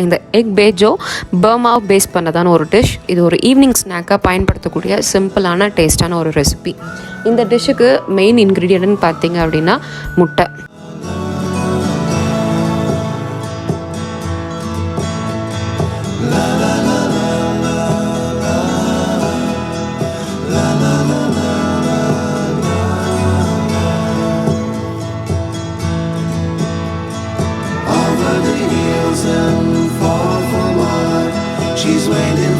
இந்த egg பேஜோ பர்மாவை base பண்ணதான ஒரு dish. இது ஒரு ஈவினிங் ஸ்நாக்காக பயன்படுத்தக்கூடிய சிம்பிளான டேஸ்டான ஒரு ரெசிபி. இந்த டிஷ்ஷுக்கு மெயின் இன்க்ரீடியன்ட்னு பார்த்தீங்க அப்படின்னா முட்டை. And fall for more. She's waiting